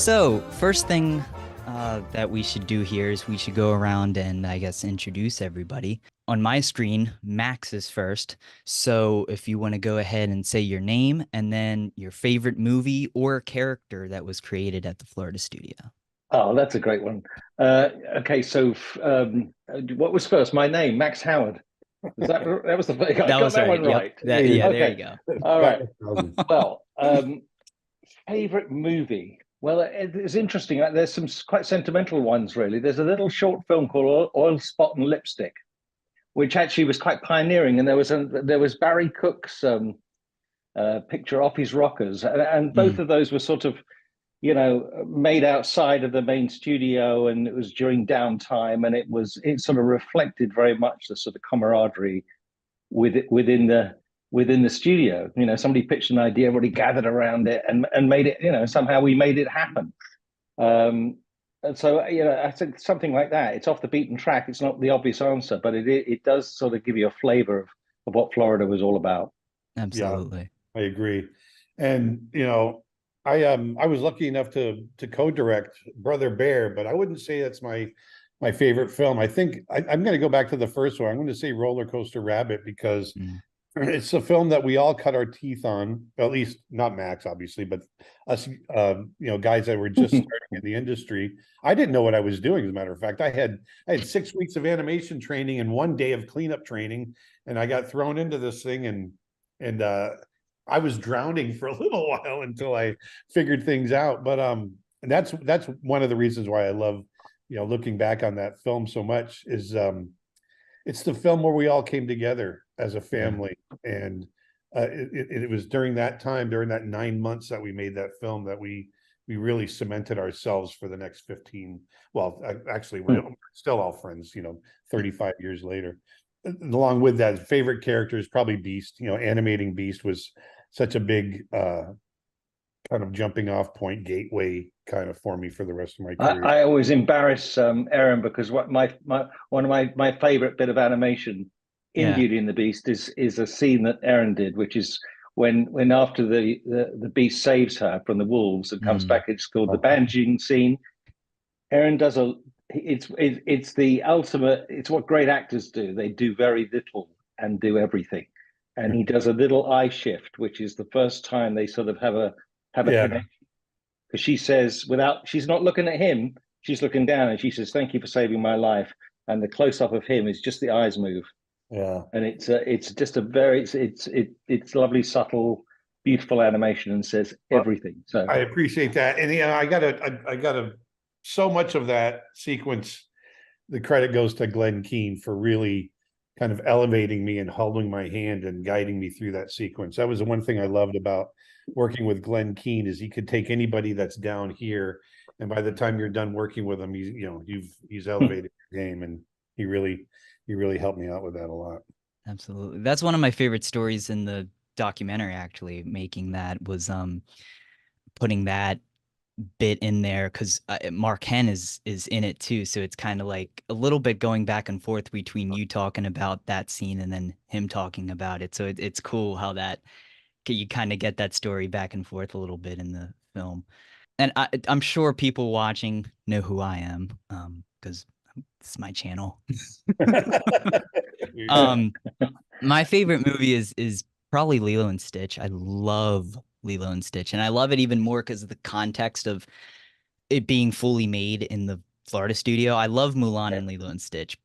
So, first thing that we should do here is we should go around and I guess introduce everybody. On my screen, Max is first. So, if you want to go ahead and say your name and then your favorite movie or character that was created at the Florida studio. Oh, that's a great one. Okay, so what was first? My name, Max Howard. Was that was the I That got was that right. one Yep. right. That yeah, there you Okay, go. all That right. was awesome. Well, favorite movie. Well, it's interesting. There's some quite sentimental ones, really. There's a little short film called Oil Spot and Lipstick, which actually was quite pioneering. And there was Barry Cook's picture off his rockers, and both Mm, of those were sort of made outside of the main studio, and it was during downtime, and it sort of reflected very much the sort of camaraderie within the studio. Somebody pitched an idea, everybody gathered around it and made it. Somehow we made it happen. And so I think something like that. It's off the beaten track. It's not the obvious answer, but it does sort of give you a flavor of what Florida was all about. Yeah, absolutely. I agree. And I was lucky enough to co-direct Brother Bear, but I wouldn't say that's my favorite film. I think I'm going to go back to the first one. I'm going to say Roller Coaster Rabbit because Mm, it's a film that we all cut our teeth on. At least not Max, obviously, but us, guys that were just starting in the industry. I didn't know what I was doing. As a matter of fact, I had 6 weeks of animation training and 1 day of cleanup training, and I got thrown into this thing and I was drowning for a little while until I figured things out. But and that's one of the reasons why I love, looking back on that film so much is it's the film where we all came together as a yeah. family, and it was during that time, during that 9 months that we made that film, that we really cemented ourselves for the next 15. Well, actually, we're still all friends, 35 years later. Along with that, favorite character is probably Beast. Animating Beast was such a big kind of jumping off point, gateway kind of for me for the rest of my I, career. I always embarrass Aaron because what my one of my favorite bit of animation in Yeah. Beauty and the Beast is a scene that Aaron did, which is when after the beast saves her from the wolves and comes Mm, back. It's called the bandaging scene. Aaron does it's the ultimate. It's what great actors do. They do very little and do everything. And he does a little eye shift, which is the first time they sort of have a Yeah, connection, because she says, without, she's not looking at him, she's looking down, and she says, "Thank you for saving my life." And the close up of him is just the eyes move, yeah. and it's just a very it's lovely, subtle, beautiful animation, and says Well, everything. So I appreciate that, and I got so much of that sequence. The credit goes to Glenn Keane for really kind of elevating me and holding my hand and guiding me through that sequence. That was the one thing I loved about working with Glenn Keane, is he could take anybody that's down here, and by the time you're done working with him, he's elevated your game, and he really he really helped me out with that a lot. absolutely. That's one of my favorite stories in the documentary, actually, making that was putting that bit in there because Mark Hen is in it too. So it's kind of like a little bit going back and forth between you talking about that scene and then him talking about it. So it's cool how that you kind of get that story back and forth a little bit in the film. And I'm sure people watching know who I am because it's my channel. Um, my favorite movie is probably Lilo and Stitch. I love Lilo and Stitch, and I love it even more because of the context of it being fully made in the Florida studio. I love Mulan yeah, and Lilo and Stitch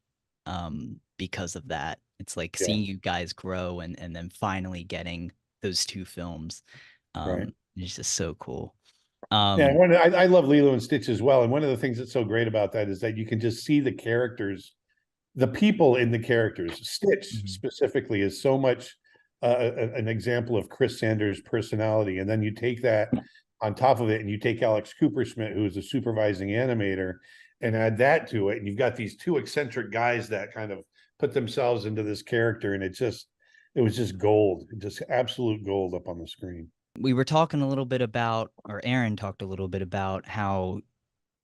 because of that. It's like Yeah, seeing you guys grow and then finally getting those two films. right. It's just so cool. Yeah, Um, I love Lilo and Stitch as well, and one of the things that's so great about that is that you can just see the characters, the people in the characters. Stitch mhm. specifically is so much an example of Chris Sanders' personality, and then you take that on top of it, and you take Alex Cooper-Schmidt, who is a supervising animator, and add that to it, and you've got these two eccentric guys that kind of put themselves into this character, and it was just gold, just absolute gold up on the screen. We were talking a little bit about, or Aaron talked a little bit about how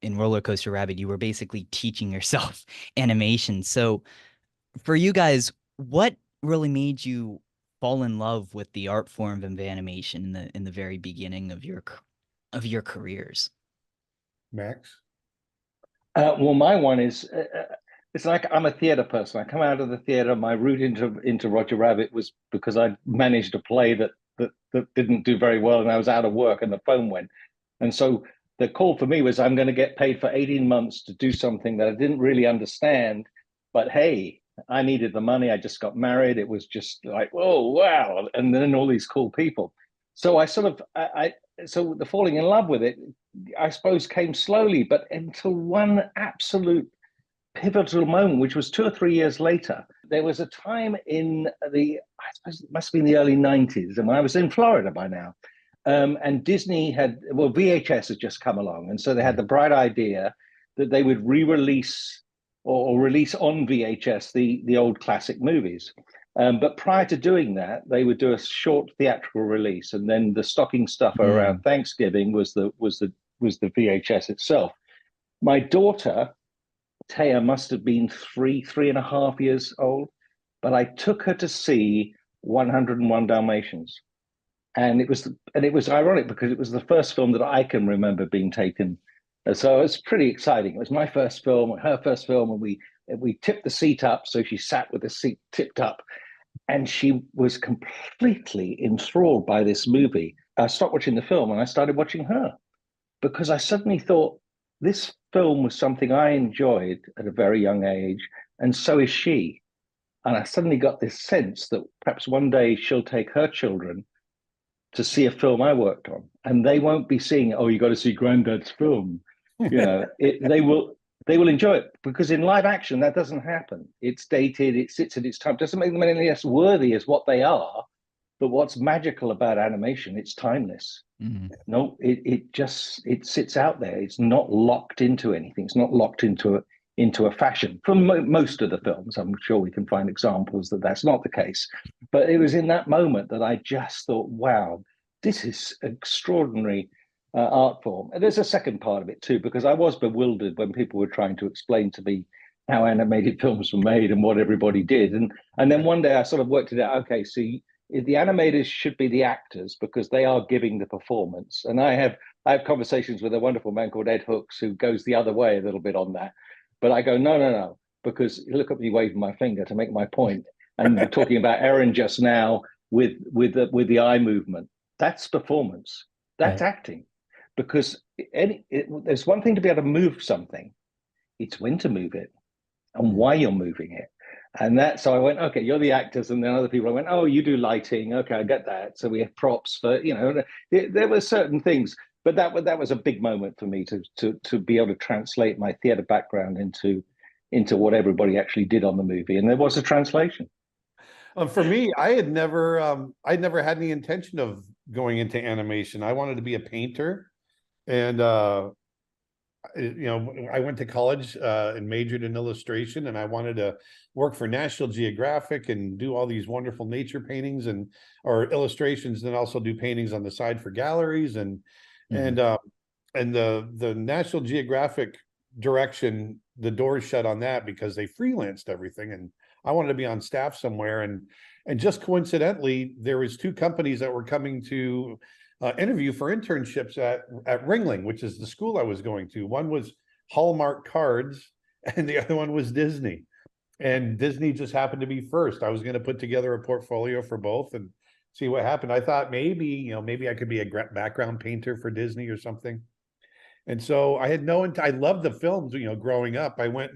in Roller Coaster Rabbit you were basically teaching yourself animation. So for you guys, what really made you fall in love with the art form of animation in the very beginning of your careers? Max? Well, my one is it's like I'm a theater person. I come out of the theater. My route into Roger Rabbit was because I managed a play that didn't do very well, and I was out of work, and the phone went. And so the call for me was, I'm going to get paid for 18 months to do something that I didn't really understand, but hey, I needed the money. I just got married. It was just like, oh wow, and then all these cool people. So I sort of so the falling in love with it, I suppose, came slowly, but until one absolute pivotal moment, which was 2 or 3 years later. There was a time in I suppose it must have been the early 90s, and I was in Florida by now. And Disney well, VHS had just come along. And so they had the bright idea that they would re-release or release on VHS the old classic movies. But prior to doing that, they would do a short theatrical release, and then the stocking stuffer around Thanksgiving was the VHS itself. My daughter Taya must have been 3.5 years old, but I took her to see 101 Dalmatians, and it was ironic because it was the first film that I can remember being taken. So it was pretty exciting. It was my first film, her first film, and we tipped the seat up, so she sat with the seat tipped up, and she was completely enthralled by this movie. I stopped watching the film and I started watching her because I suddenly thought this film was something I enjoyed at a very young age, and so is she. And I suddenly got this sense that perhaps one day she'll take her children to see a film I worked on, and they won't be seeing, oh, you got to see Granddad's film. They will enjoy it, because in live action that doesn't happen. It's dated, it sits at its time. It doesn't make them any less worthy as what they are, but what's magical about animation, it's timeless. No, it sits out there. It's not locked into anything. It's not locked into a fashion. For most of the films, I'm sure we can find examples that that's not the case. But it was in that moment that I just thought, wow, this is extraordinary art form. And there's a second part of it too, because I was bewildered when people were trying to explain to me how animated films were made and what everybody did. And then one day I sort of worked it out. Okay, so the animators should be the actors because they are giving the performance. And I have conversations with a wonderful man called Ed Hooks who goes the other way a little bit on that. But I go, no, because look at me waving my finger to make my point. And we're talking about Erin just now with the eye movement. That's performance. That's acting. Because there's one thing to be able to move something. It's when to move it and why you're moving it. And so I went, okay, you're the actors. And then other people, I went, oh, you do lighting. Okay, I get that. So we have props for, there were certain things, but that was a big moment for me to be able to translate my theater background into what everybody actually did on the movie. And there was a translation. For me, I'd never had any intention of going into animation. I wanted to be a painter, and I went to college and majored in illustration, and I wanted to work for National Geographic and do all these wonderful nature paintings or illustrations, and then also do paintings on the side for galleries and the National Geographic direction, the doors shut on that because they freelanced everything, and I wanted to be on staff somewhere, and just coincidentally, there was two companies that were coming to interview for internships at Ringling, which is the school I was going to. One was Hallmark Cards, and the other one was Disney. And Disney just happened to be first. I was going to put together a portfolio for both and see what happened. I thought maybe I could be a background painter for Disney or something. And so I had I loved the films, growing up. I went,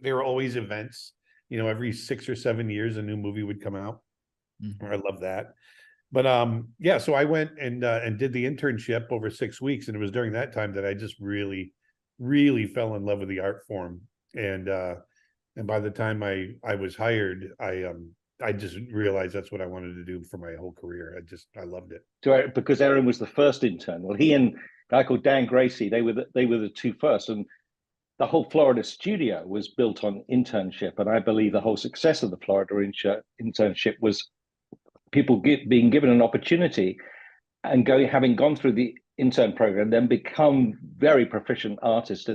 there were always events, every 6 or 7 years, a new movie would come out. I love that. But so I went and did the internship over 6 weeks. And it was during that time that I just really, really fell in love with the art form. And by the time I was hired, I just realized that's what I wanted to do for my whole career. I loved it. Because Erin was the first intern. Well, he and a guy called Dan Gracie, they were the two first. And the whole Florida studio was built on internship. And I believe the whole success of the Florida internship was people being given an opportunity and having gone through the intern program, then become very proficient artists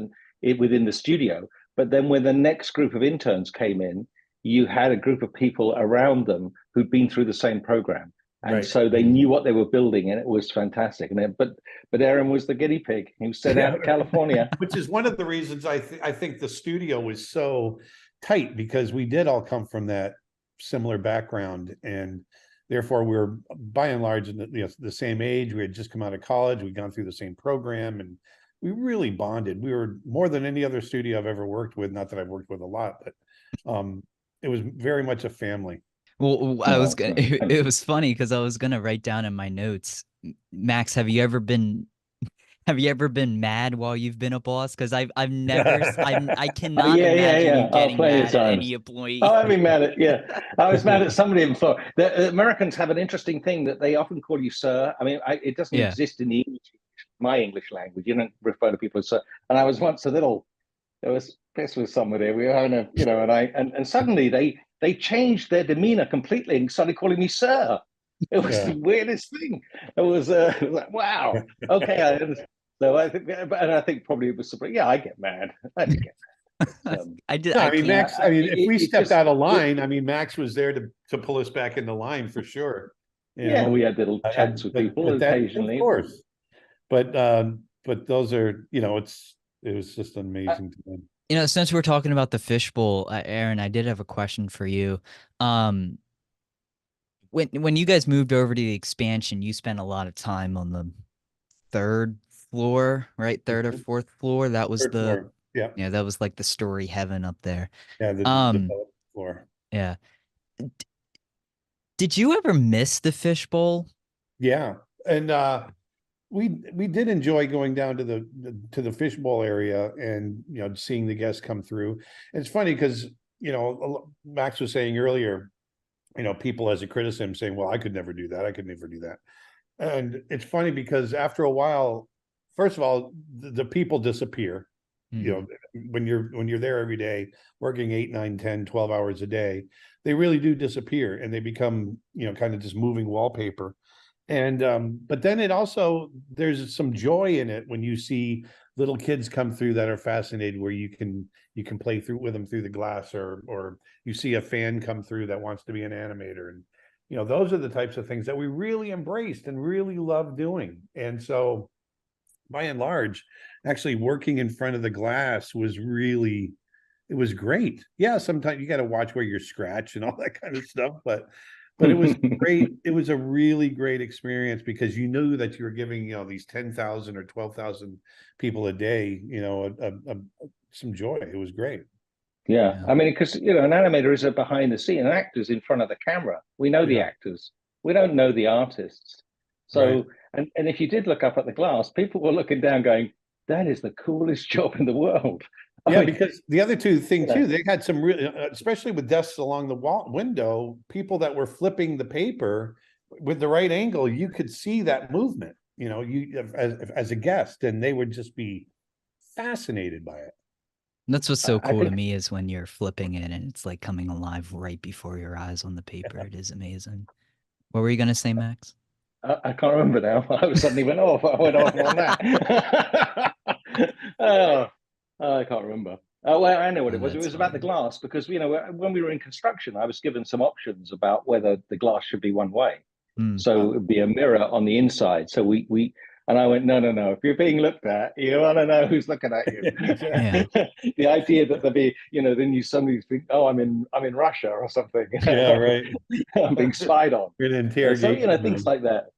within the studio. But then when the next group of interns came in, you had a group of people around them who'd been through the same program. And Right. so they knew what they were building, and it was fantastic. And then, but Aaron was the guinea pig. He was sent out to California. Which is one of the reasons I think the studio was so tight, because we did all come from that similar background, and therefore we were by and large the same age. We had just come out of college. We'd gone through the same program, and we really bonded. We were more than any other studio I've ever worked with. Not that I've worked with a lot, but it was very much a family. Well, I was gonna. It was funny because I was gonna write down in my notes, Max, have you ever been mad while you've been a boss? Because I've never I Oh, cannot imagine you Oh, getting plenty of mad at times. any Oh, employee. I've been mad at, yeah. I was mad at somebody before. The Americans have an interesting thing that they often call you sir. I mean, it doesn't Yeah. exist in the my English language. You don't refer to people as sir. And I was once I was pissed with somebody. We were having a, and suddenly they changed their demeanor completely and started calling me sir. It was Yeah. the weirdest thing. It was like, wow, okay. So I think, and I think probably it was, yeah, I get mad. I do get mad. I did. No, I I mean, can't. Max, I mean, if we It's stepped just, out of line, I mean, Max was there to pull us back into line for sure. You yeah, know, we had little chats with people but that, of occasionally. course, but those are, it was just amazing to them. Since we're talking about the fishbowl, Aaron, I did have a question for you. Um, when you guys moved over to the expansion, you spent a lot of time on the third floor, right? Third or fourth floor. That was Third floor. Yeah. yeah, that was like the story heaven up there. Yeah. The Um, developed floor. yeah. Did you ever miss the fishbowl? Yeah. And, we did enjoy going down to the fishbowl area and seeing the guests come through. It's funny because Max was saying earlier, people as a criticism saying, well, I could never do that, I could never do that. And it's funny because after a while, first of all, the people disappear. When you're there every day working 8, 9, 10, 12 hours a day, they really do disappear, and they become kind of just moving wallpaper. And but then there's some joy in it when you see little kids come through that are fascinated, where you can play through with them through the glass, or you see a fan come through that wants to be an animator. And those are the types of things that we really embraced and really loved doing. And so by and large, actually working in front of the glass it was great. Yeah, sometimes you got to watch where you're scratched and all that kind of stuff, but it was great. It was a really great experience because you knew that you were giving, these 10,000 or 12,000 people a day, some joy. It was great. Yeah. I mean, because, an animator is a behind the scene, an actor's in front of the camera. We know the actors. We don't know the artists. So, right. and if you did look up at the glass, people were looking down going, that is the coolest job in the world. Yeah, because the other thing too, they had some really, especially with desks along the window, people that were flipping the paper with the right angle, you could see that movement, you as a guest, and they would just be fascinated by it. That's what's so cool to me, is when you're flipping it and it's like coming alive right before your eyes on the paper. It is amazing. What were you going to say, Max? I can't remember now. I suddenly went off. I went off on that. I can't remember. Well, I know what it was. It was about the glass, because when we were in construction, I was given some options about whether the glass should be one way. So it'd be a mirror on the inside. So and I went, no. If you're being looked at, you want to know who's looking at you. The idea that there'd be, then you suddenly think, oh, I'm in Russia or something. Yeah, right. I'm being spied on. An interrogation. So things like that.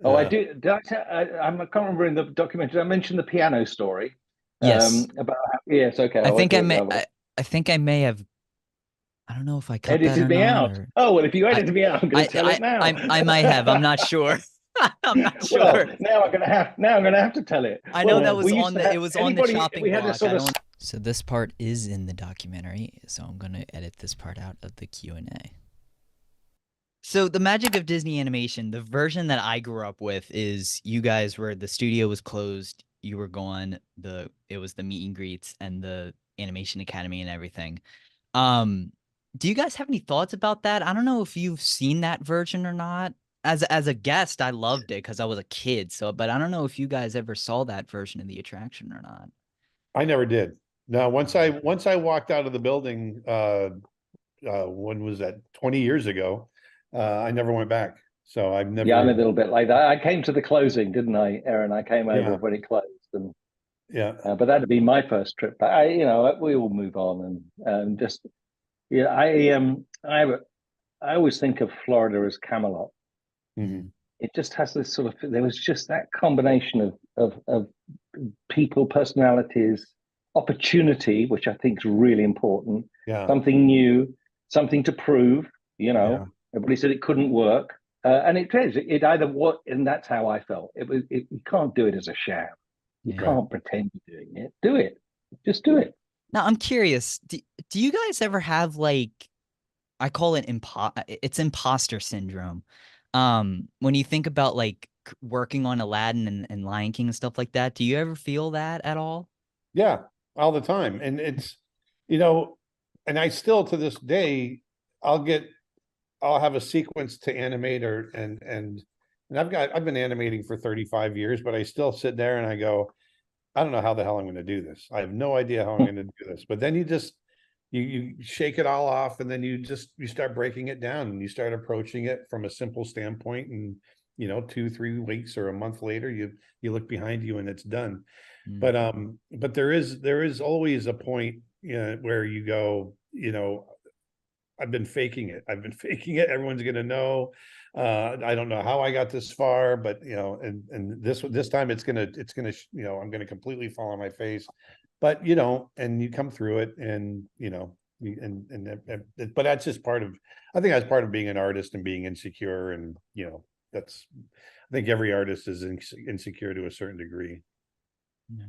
Oh, I do. I can't remember in the documentary. I mentioned the piano story. Yes. Yes. Okay. I think I may have. I don't know if I cut edited that or me not. out. Oh well, if you edited me out, I'm going to tell it now. I might have. I'm not sure. I'm not sure. Well, now I'm gonna have to tell it. I know that was on the. It was on the chopping block. So this part is in the documentary. So I'm going to edit this part out of the Q&A. So the magic of Disney animation, the version that I grew up with, is you guys were, the studio was closed, you were gone, it was the meet and greets and the animation academy and everything. Do you guys have any thoughts about that? I don't know if you've seen that version or not. As a guest, I loved it because I was a kid. But I don't know if you guys ever saw that version of the attraction or not. I never did. No, once I walked out of the building, when was that? 20 years ago. I never went back. So I've never. Yeah, I'm a little bit like that. I came to the closing, didn't I, Aaron? I came over Yeah. when it closed, and Yeah. but that'd be my first trip back. We all move on, and just yeah, I always think of Florida as Camelot. Mhm. It just has this sort of. There was just that combination of people, personalities, opportunity, which I think is really important. Yeah. Something new, something to prove. Yeah. Everybody said it couldn't work, and it did. It either worked, and that's how I felt. It was. You can't do it as a sham. You Yeah. can't pretend you're doing it. Do it. Just do it. Now I'm curious, do you guys ever have like, I call it it's imposter syndrome. When you think about like working on Aladdin and Lion King and stuff like that, do you ever feel that at all? Yeah, all the time. And it's, you know, and I still to this day, I'll have a sequence to animate and I've been animating for 35 years, but I still sit there and I go, I don't know how the hell I'm going to do this. I have no idea how I'm going to do this. But then you shake it all off, and then you start breaking it down, and you start approaching it from a simple standpoint. And 2-3 weeks or a month later, you look behind you and it's done. But there is always a point, where you go, I've been faking it. Everyone's going to know. I don't know how I got this far, but and this time it's gonna, I'm gonna completely fall on my face. But and you come through it, and but that's just part of. I think that's part of being an artist and being insecure, and that's. I think every artist is insecure to a certain degree. Yeah.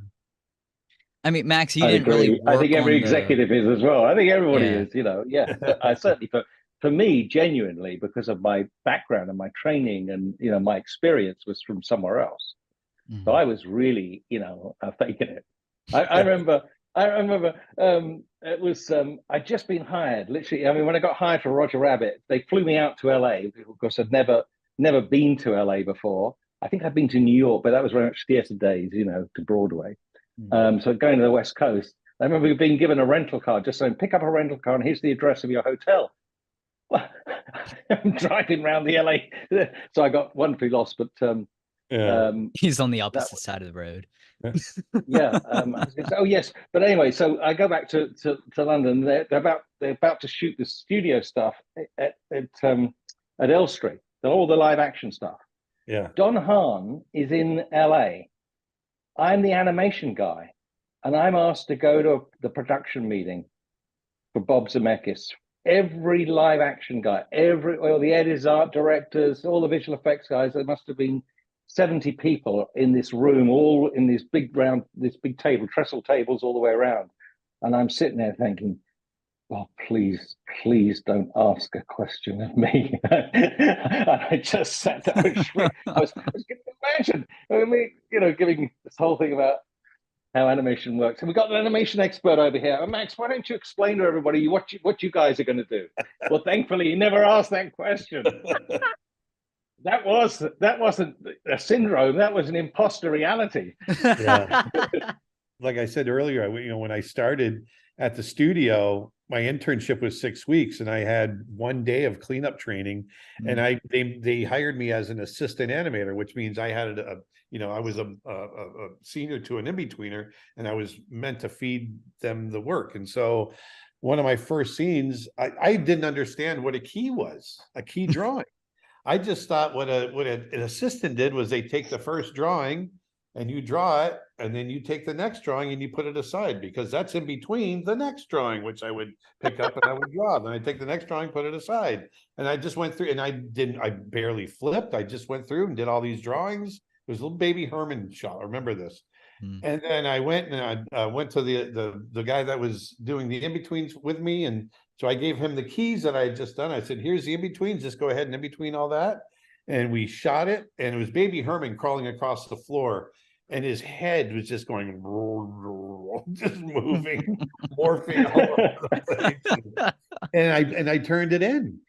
I mean, Max, you I didn't really agree. I think work every on the. executive is as well. I think everybody Yeah. is. Yeah. But I certainly for me, genuinely, because of my background and my training, and my experience was from somewhere else. So I was really, faking it. I remember. It was. I'd just been hired. Literally, I mean, when I got hired for Roger Rabbit, they flew me out to LA. Of course, I'd never been to LA before. I think I'd been to New York, but that was very much theater days, to Broadway. So going to the West Coast, I remember being given a rental car, just saying, pick up a rental car and here's the address of your hotel. Well, I'm driving around the LA. So I got wonderfully lost, but Yeah. He's on the opposite side of the road. yeah. Oh yes, but anyway, so I go back to London. They're about to shoot the studio stuff at Elstree, all the live action stuff. Yeah. Don Hahn is in LA. I'm the animation guy, and I'm asked to go to the production meeting for Bob Zemeckis. Every live action guy, all the editors, art directors, all the visual effects guys, there must have been 70 people in this room, all in this big table, trestle tables all the way around. And I'm sitting there thinking, oh, please don't ask a question of me. And I just sat there and I was imagine, giving this whole thing about how animation works. And we've got an animation expert over here. Max, why don't you explain to everybody what you guys are going to do? Well, thankfully, you never asked that question. That wasn't a syndrome. That was an imposter reality. Yeah. Like I said earlier, when I started at the studio, my internship was 6 weeks, and I had 1 day of cleanup training, and they hired me as an assistant animator, which means I had I was a senior to an in-betweener, and I was meant to feed them the work. And so one of my first scenes, I didn't understand what a key was, a key drawing. I just thought what an assistant did was they take the first drawing and you draw it, and then you take the next drawing and you put it aside, because that's in between the next drawing, which I would pick up and I would draw. Then I take the next drawing, put it aside. And I just went through, and I barely flipped. I just went through and did all these drawings. It was a little baby Herman shot. I remember this. And then I went and I went to the guy that was doing the in-betweens with me. And so I gave him the keys that I had just done. I said, here's the in-betweens, just go ahead and in-between all that. And we shot it, and it was baby Herman crawling across the floor. And his head was just going, just moving, morphing all over the place. And I turned it in.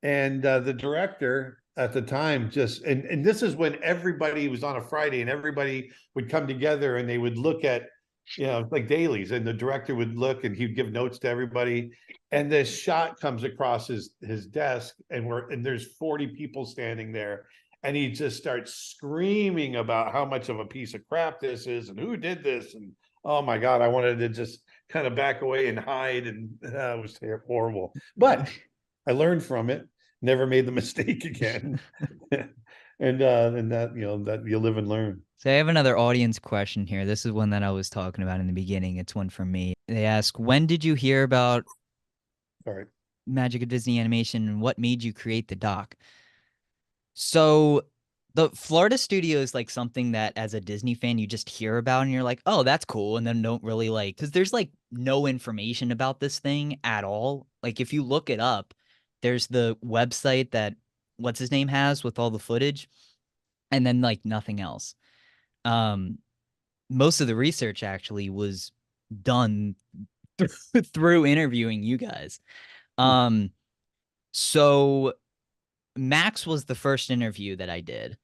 And the director at the time and this is when everybody was on a Friday, and everybody would come together, and they would look at like dailies, and the director would look and he'd give notes to everybody. And this shot comes across his desk, and there's 40 people standing there, and he just starts screaming about how much of a piece of crap this is and who did this. And oh my God, I wanted to just kind of back away and hide, and it was horrible. But I learned from it, never made the mistake again. And that, that you live and learn. So I have another audience question here. This is one that I was talking about in the beginning. It's one from me. They ask, when did you hear about Sorry. Magic of Disney Animation and what made you create the doc? So the Florida studio is like something that as a Disney fan, you just hear about and you're like, oh, that's cool. And then don't really like, because there's like no information about this thing at all. Like if you look it up, there's the website that what's his name has with all the footage and then like nothing else. Most of the research actually was done through interviewing you guys. So Max was the first interview that I did.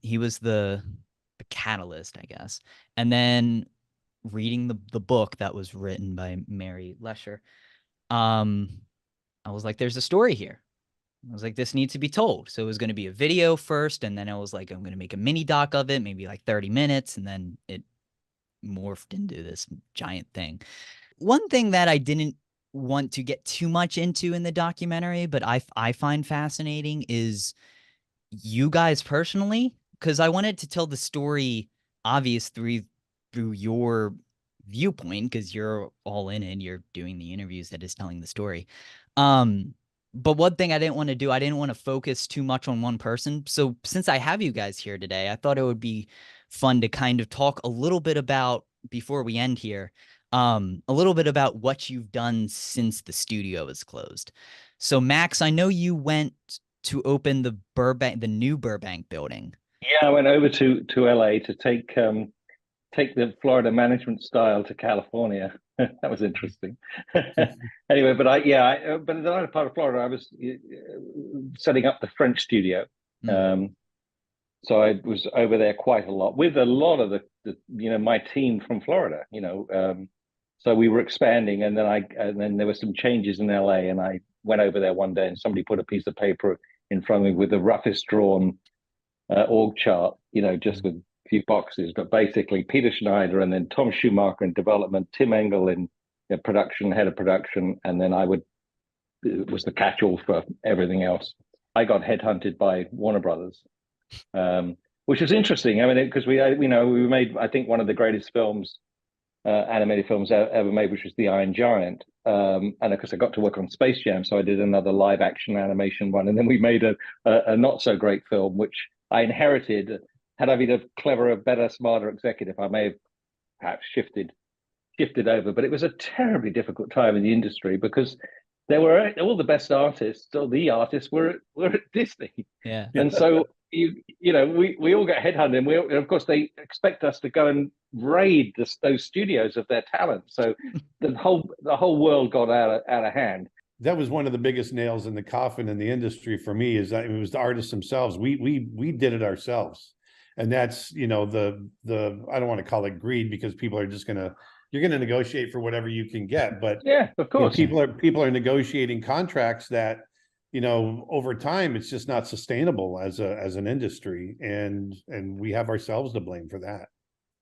He was the catalyst, I guess. And then reading the book that was written by Mary Lesher, I was like, there's a story here. I was like, this needs to be told. So it was going to be a video first, and then I was like, I'm going to make a mini doc of it, maybe like 30 minutes, and then it morphed into this giant thing. One thing that I didn't want to get too much into in the documentary, but I find fascinating is you guys personally, because I wanted to tell the story obvious through your viewpoint, because you're all in it, you're doing the interviews that is telling the story. But one thing I didn't want to do, I didn't want to focus too much on one person. So since I have you guys here today, I thought it would be fun to kind of talk a little bit about, before we end here, a little bit about what you've done since the studio is closed. So Max, I know you went to open the new Burbank building. Yeah, I went over to LA to take the Florida management style to California. That was interesting. Anyway, but but in the latter part of Florida, I was setting up the French studio. So I was over there quite a lot with a lot of the my team from Florida. So we were expanding, and then there were some changes in LA, and I went over there one day, and somebody put a piece of paper in front of me with the roughest drawn org chart, just with a few boxes, but basically Peter Schneider and then Tom Schumacher in development, Tim Engel in production, head of production, and then it was the catch-all for everything else. I got headhunted by Warner Brothers, which was interesting. I mean, because we made, I think, one of the greatest films, animated films ever made, which was The Iron Giant. And of course, I got to work on Space Jam, so I did another live action animation one, and then we made a not so great film, which I inherited. Had I been a cleverer, better, smarter executive, I may have perhaps shifted over. But it was a terribly difficult time in the industry because there were all the best artists, or the artists were at Disney. Yeah. And so we all get headhunted, and of course they expect us to go and raid those studios of their talent. So the whole world got out of hand. That was one of the biggest nails in the coffin in the industry for me, is that it was the artists themselves. We did it ourselves. And that's, the I don't want to call it greed, because you're going to negotiate for whatever you can get. But yeah, of course, people are negotiating contracts that, over time, it's just not sustainable as an industry. And we have ourselves to blame for that.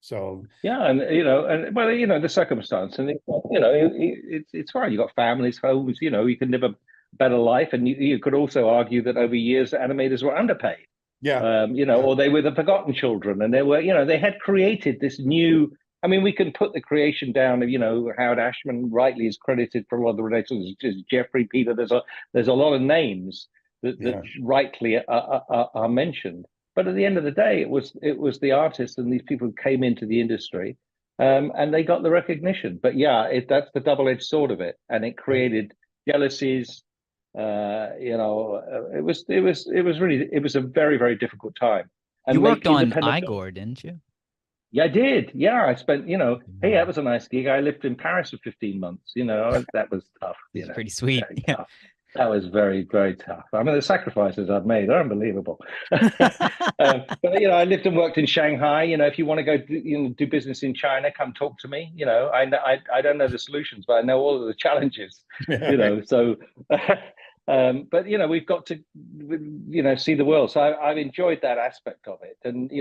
So yeah, and the circumstance, and it's right. You got families, homes. You can live a better life, and you could also argue that over years animators were underpaid. Yeah, or they were the forgotten children, and they were, they had created this new. I mean, we can put the creation down of Howard Ashman rightly is credited for a lot of the Renaissance. Jeffrey, Peter. There's a lot of names that rightly are mentioned. But at the end of the day, it was the artists and these people who came into the industry, and they got the recognition. But yeah, that's the double-edged sword of it, and it created jealousies. It was a very, very difficult time. And you worked on Igor, didn't you? Yeah, I did. Yeah, I spent. Hey, that was a nice gig. I lived in Paris for 15 months. That was tough. It's pretty sweet. Yeah. That was very, very tough. I mean, the sacrifices I've made are unbelievable. But I lived and worked in Shanghai. If you want to go do business in China, come talk to me. I don't know the solutions, but I know all of the challenges. So but we've got to see the world. So I've enjoyed that aspect of it, and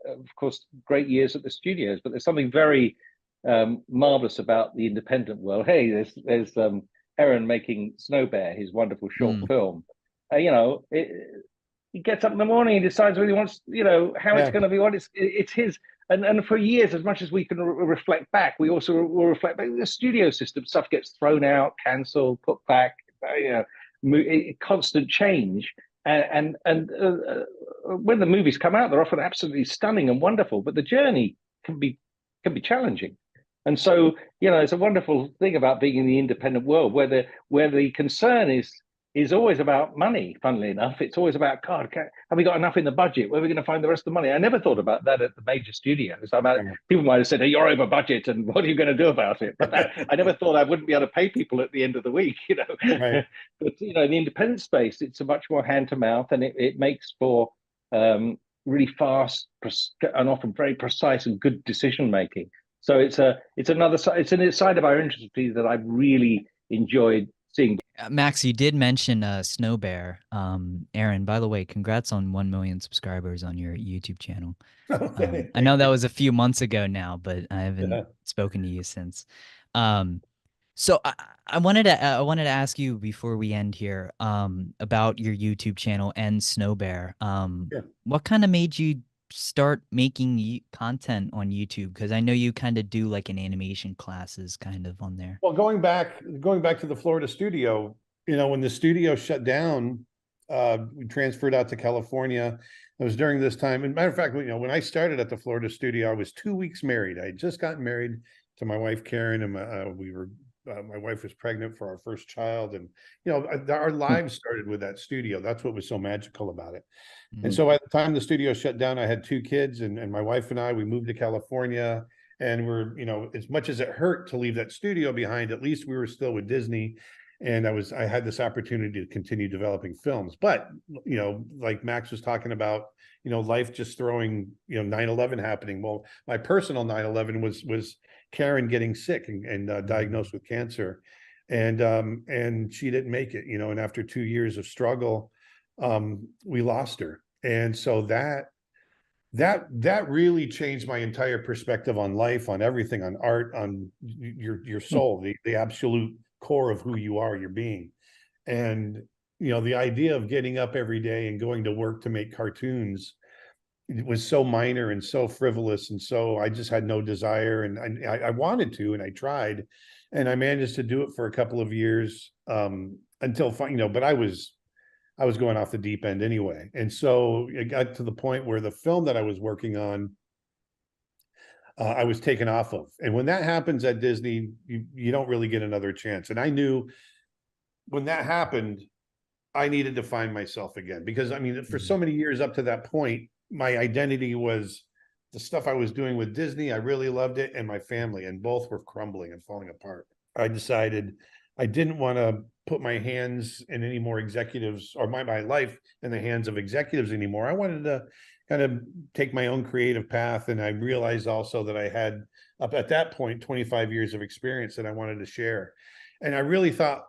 of course, great years at the studios. But there's something very marvelous about the independent world. Hey, there's Aaron making Snow Bear, his wonderful short film. He gets up in the morning and decides whether he wants, how it's going to be. What it's his. And for years, as much as we can reflect back, we also will reflect back. The studio system stuff gets thrown out, cancelled, put back. Constant change. And when the movies come out, they're often absolutely stunning and wonderful, but the journey can be challenging. And so, it's a wonderful thing about being in the independent world where the concern is always about money. Funnily enough, it's always about, God, have we got enough in the budget? Where are we going to find the rest of the money? I never thought about that at the major studios. People might have said, hey, you're over budget, and what are you going to do about it? But I never thought I wouldn't be able to pay people at the end of the week. Right. But in the independent space, it's a much more hand to mouth, and it makes for really fast and often very precise and good decision making. So it's another side of our industry that I've really enjoyed seeing. Max, you did mention Snow Bear. Aaron, by the way, congrats on 1 million subscribers on your YouTube channel. I know that was a few months ago now, but I haven't spoken to you since. So I wanted to ask you before we end here about your YouTube channel and Snow Bear. What kind of made you start making content on YouTube? Because I know you kind of do like an animation classes kind of on there. Well, going back to the Florida studio, when the studio shut down, we transferred out to California. It was during this time. And matter of fact, when I started at the Florida studio, I was 2 weeks married. I had just gotten married to my wife, Karen, and my wife was pregnant for our first child. And, our lives started with that studio. That's what was so magical about it. And so by the time the studio shut down, I had 2 kids, and my wife and we moved to California, and we're, as much as it hurt to leave that studio behind, at least we were still with Disney. And I had this opportunity to continue developing films. But, like Max was talking about, life just throwing, 9/11 happening. Well, my personal 9/11 was Karen getting sick and diagnosed with cancer. And she didn't make it, and after 2 years of struggle, we lost her. And so that really changed my entire perspective on life, on everything, on art, on your soul, the absolute core of who you are, your being. And the idea of getting up every day and going to work to make cartoons, it was so minor and so frivolous, and so I just had no desire, and I wanted to, and I tried, and I managed to do it for a couple of years until but I was going off the deep end anyway. And so it got to the point where the film that I was working on, I was taken off of. And when that happens at Disney, you don't really get another chance. And I knew when that happened, I needed to find myself again, because for so many years up to that point, my identity was the stuff I was doing with Disney. I really loved it, and my family, and both were crumbling and falling apart. I decided I didn't want to put my hands in any more executives, or my life in the hands of executives anymore. I wanted to kind of take my own creative path. And I realized also that I had, up at that point, 25 years of experience that I wanted to share. And I really thought,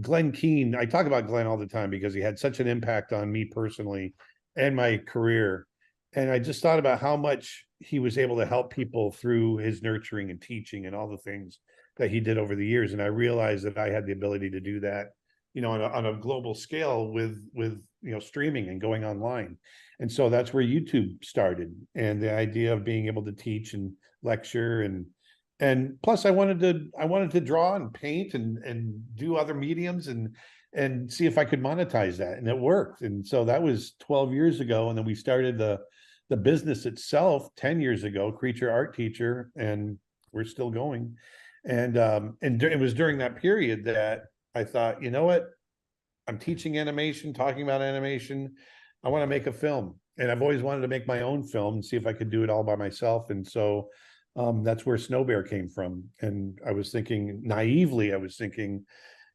Glenn Keane, I talk about Glenn all the time because he had such an impact on me personally and my career. And I just thought about how much he was able to help people through his nurturing and teaching and all the things that he did over the years. And I realized that I had the ability to do that, on a global scale with streaming and going online. And so that's where YouTube started, and the idea of being able to teach and lecture, and plus I wanted to draw and paint and do other mediums and see if I could monetize that, and it worked. And so that was 12 years ago. And then we started the business itself 10 years ago, Creature Art Teacher, and we're still going. And it was during that period that I thought, you know what, I'm teaching animation, talking about animation. I want to make a film, and I've always wanted to make my own film and see if I could do it all by myself. And so that's where Snow Bear came from. And I was thinking, naively,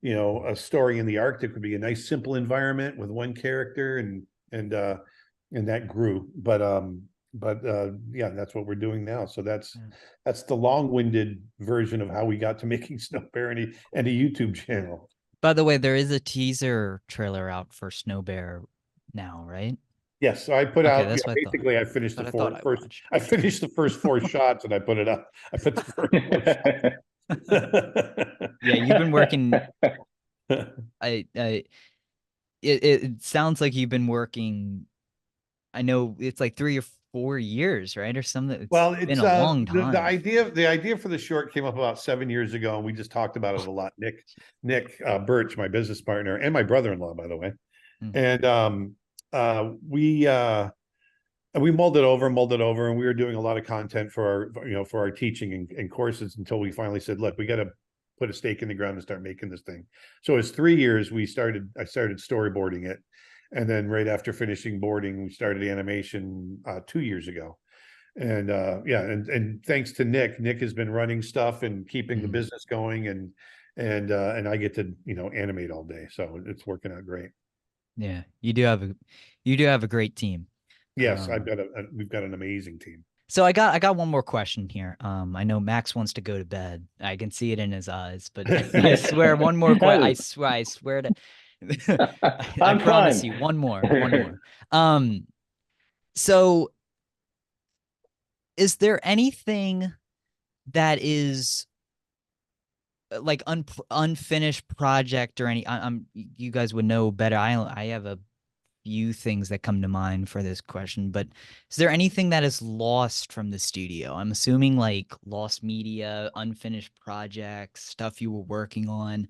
you know, a story in the Arctic would be a nice simple environment with one character, and that grew. But yeah, that's what we're doing now. So that's the long-winded version of how we got to making Snow Bear and a YouTube channel. By the way, there is a teaser trailer out for Snow Bear now, right? Yes, so I put Okay, out, that's what I thought. basically I finished But the I thought I first, watched. I finished the first 4 shots and I put it up. I put the first 4 shots. Yeah, you've been working. It sounds like you've been working. I know it's like 3 or 4 years, right, or something. Well, Been it's a long the time. idea for the short came up about 7 years ago, and we just talked about it a lot. Nick Birch, my business partner, and my brother-in-law, by the way, and we molded over, and we were doing a lot of content for our teaching and courses until we finally said, look, we got to put a stake in the ground and start making this thing. So it's 3 years. I started storyboarding it, and then right after finishing boarding, we started animation 2 years ago. And yeah, and thanks to Nick has been running stuff and keeping the business going, and I get to animate all day, so it's working out great. Yeah, you do have a great team. Yes, we've got an amazing team. So I got one more question here. I know Max wants to go to bed. I can see it in his eyes, but I swear one more question. I swear to I promise you one more. So is there anything that is like unfinished project or any you guys would know better. I have a few things that come to mind for this question, but is there anything that is lost from the studio? I'm assuming like lost media, unfinished projects, stuff you were working on.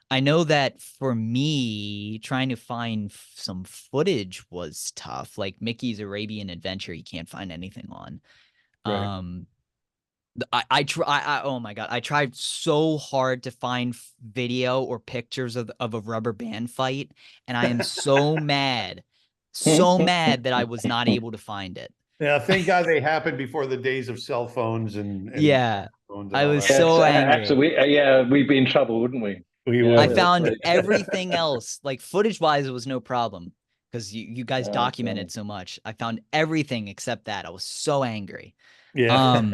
I know that for me, trying to find some footage was tough. Like Mickey's Arabian Adventure, you can't find anything on. Right. Oh my God. I tried so hard to find video or pictures of a rubber band fight, and I am so mad that I was not able to find it. Yeah, thank God they happened before the days of cell phones and Yeah, phones and I all was that. so angry. Absolutely. Yeah, we'd be in trouble, wouldn't we? We Yeah, would. I that's found right. everything else, like footage-wise, it was no problem because you guys documented God. so much. I found everything except that. I was so angry. Yeah. Oh,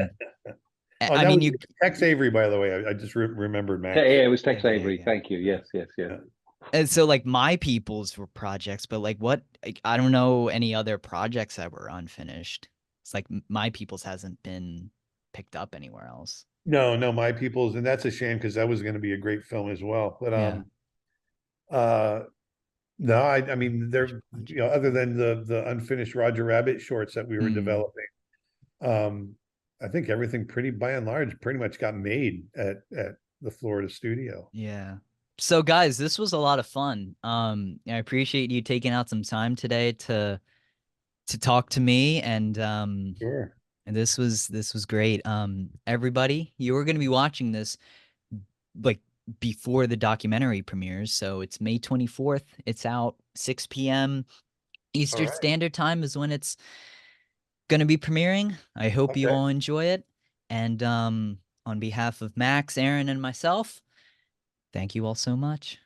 I that mean, was Tex Avery, by the way. I just remembered Max. Yeah, it was Tex yeah, Avery. yeah. Thank you. Yes, yes, yes. Yeah. And so like my people's were projects, but like I don't know any other projects that were unfinished. It's like my people's hasn't been picked up anywhere else. No, my people's, and that's a shame because that was going to be a great film as well. But Yeah. no, I mean there, other than the unfinished Roger Rabbit shorts that we were developing, I think everything by and large pretty much got made at the Florida studio. Yeah. So guys, this was a lot of fun. I appreciate you taking out some time today to talk to me, and Sure. and this was great. Everybody, you are going to be watching this like before the documentary premieres, so it's May 24th. It's out 6 p.m. Eastern Standard Time is when it's going to be premiering. I hope you all enjoy it. And on behalf of Max, Aaron, and myself, thank you all so much.